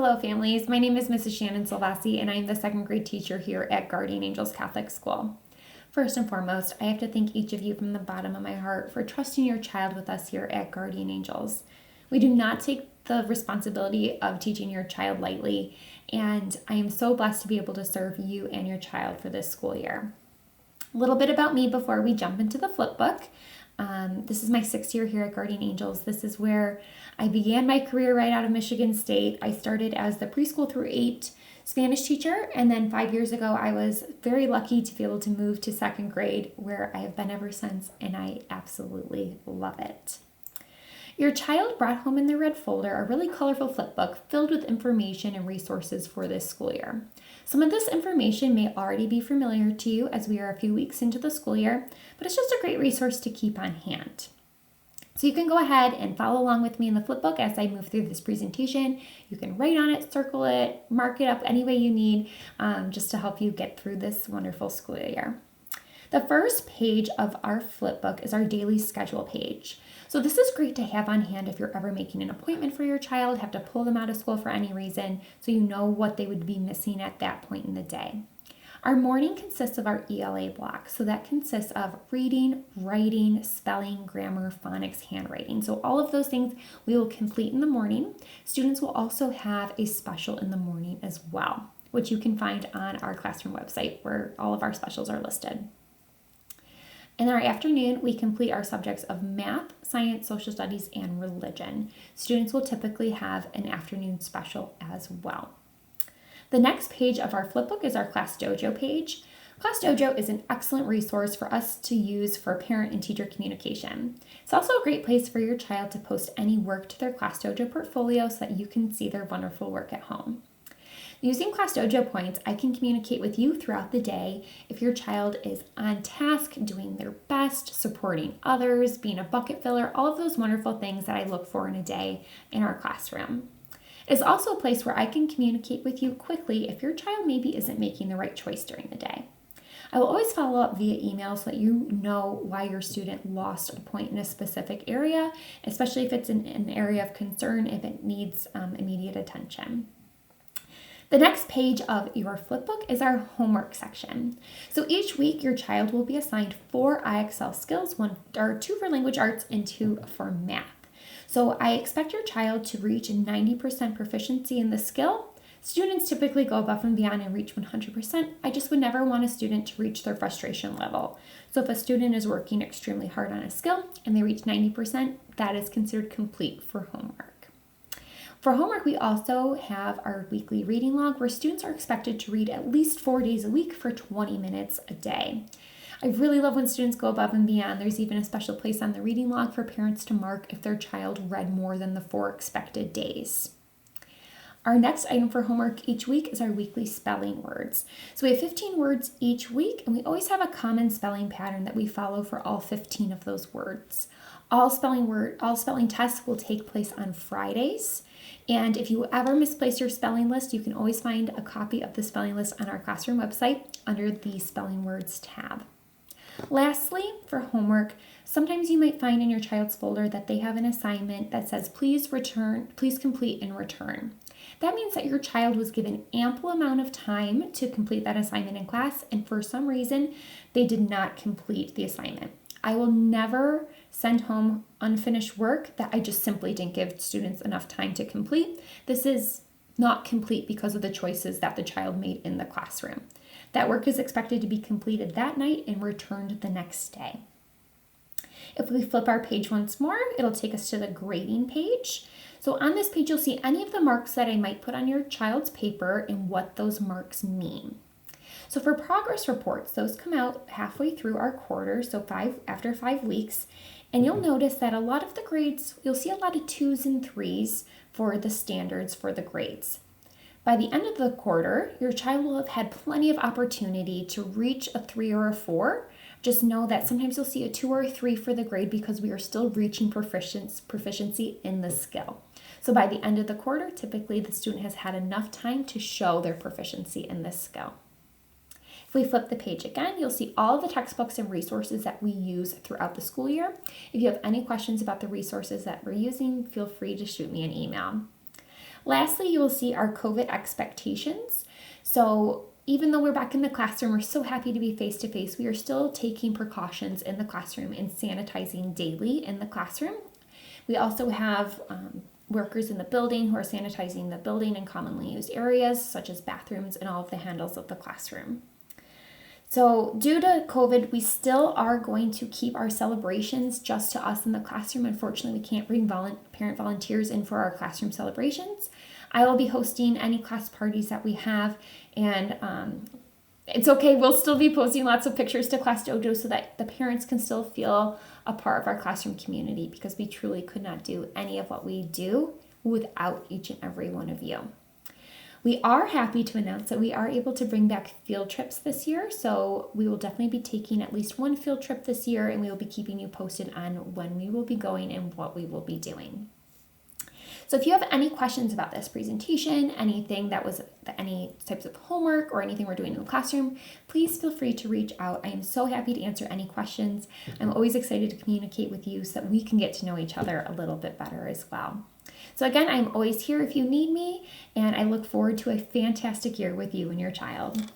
Hello, families. My name is Mrs. Shannon Silvasi, and I am the second grade teacher here at Guardian Angels Catholic School. First and foremost, I have to thank each of you from the bottom of my heart for trusting your child with us here at Guardian Angels. We do not take the responsibility of teaching your child lightly, and I am so blessed to be able to serve you and your child for this school year. A little bit about me before we jump into the flip book. This is my 6th year here at Guardian Angels. This is where I began my career right out of Michigan State. I started as the preschool through 8 Spanish teacher, and then 5 years ago I was very lucky to be able to move to 2nd grade, where I have been ever since, and I absolutely love it. Your child brought home in their red folder a really colorful flip book filled with information and resources for this school year. Some of this information may already be familiar to you as we are a few weeks into the school year, but it's just a great resource to keep on hand. So you can go ahead and follow along with me in the flip book as I move through this presentation. You can write on it, circle it, mark it up any way you need, just to help you get through this wonderful school year. The first page of our flip book is our daily schedule page. So this is great to have on hand if you're ever making an appointment for your child, have to pull them out of school for any reason, so you know what they would be missing at that point in the day. Our morning consists of our ELA block. So that consists of reading, writing, spelling, grammar, phonics, handwriting. So all of those things we will complete in the morning. Students will also have a special in the morning as well, which you can find on our classroom website where all of our specials are listed. In our afternoon, we complete our subjects of math, science, social studies, and religion. Students will typically have an afternoon special as well. The next page of our flipbook is our Class Dojo page. Class Dojo is an excellent resource for us to use for parent and teacher communication. It's also a great place for your child to post any work to their Class Dojo portfolio so that you can see their wonderful work at home. Using Class Dojo points, I can communicate with you throughout the day if your child is on task, doing their best, supporting others, being a bucket filler, all of those wonderful things that I look for in a day in our classroom. It is also a place where I can communicate with you quickly if your child maybe isn't making the right choice during the day. I will always follow up via email so that you know why your student lost a point in a specific area, especially if it's an area of concern, if it needs immediate attention. The next page of your flipbook is our homework section. So each week your child will be assigned 4 IXL skills, 2 for language arts and 2 for math. So I expect your child to reach 90% proficiency in the skill. Students typically go above and beyond and reach 100%. I just would never want a student to reach their frustration level. So if a student is working extremely hard on a skill and they reach 90%, that is considered complete for homework. For homework, we also have our weekly reading log where students are expected to read at least 4 days a week for 20 minutes a day. I really love when students go above and beyond. There's even a special place on the reading log for parents to mark if their child read more than the 4 expected days. Our next item for homework each week is our weekly spelling words. So we have 15 words each week, and we always have a common spelling pattern that we follow for all 15 of those words. All spelling tests will take place on Fridays. And if you ever misplace your spelling list, you can always find a copy of the spelling list on our classroom website under the Spelling Words tab. Lastly, for homework, sometimes you might find in your child's folder that they have an assignment that says, please complete and return. That means that your child was given ample amount of time to complete that assignment in class, and for some reason, they did not complete the assignment. I will never send home unfinished work that I just simply didn't give students enough time to complete. This is not complete because of the choices that the child made in the classroom. That work is expected to be completed that night and returned the next day. If we flip our page once more, it'll take us to the grading page. So on this page, you'll see any of the marks that I might put on your child's paper and what those marks mean. So for progress reports, those come out halfway through our quarter, so after 5 weeks, and you'll notice that a lot of the grades, you'll see a lot of 2s and 3s for the standards for the grades. By the end of the quarter, your child will have had plenty of opportunity to reach a 3 or a 4. Just know that sometimes you'll see a 2 or a 3 for the grade because we are still reaching proficiency in the skill. So by the end of the quarter, typically the student has had enough time to show their proficiency in this skill. If we flip the page again, you'll see all the textbooks and resources that we use throughout the school year. If you have any questions about the resources that we're using, feel free to shoot me an email. Lastly, you will see our COVID expectations. So even though we're back in the classroom, we're so happy to be face-to-face, we are still taking precautions in the classroom and sanitizing daily in the classroom. We also have workers in the building who are sanitizing the building and commonly used areas, such as bathrooms and all of the handles of the classroom. So due to COVID, we still are going to keep our celebrations just to us in the classroom. Unfortunately, we can't bring parent volunteers in for our classroom celebrations. I will be hosting any class parties that we have, and it's okay. We'll still be posting lots of pictures to Class Dojo so that the parents can still feel a part of our classroom community, because we truly could not do any of what we do without each and every one of you. We are happy to announce that we are able to bring back field trips this year, so we will definitely be taking at least one field trip this year, and we will be keeping you posted on when we will be going and what we will be doing. So if you have any questions about this presentation, anything that was any types of homework or anything we're doing in the classroom, please feel free to reach out. I am so happy to answer any questions. I'm always excited to communicate with you so that we can get to know each other a little bit better as well. So again, I'm always here if you need me, and I look forward to a fantastic year with you and your child.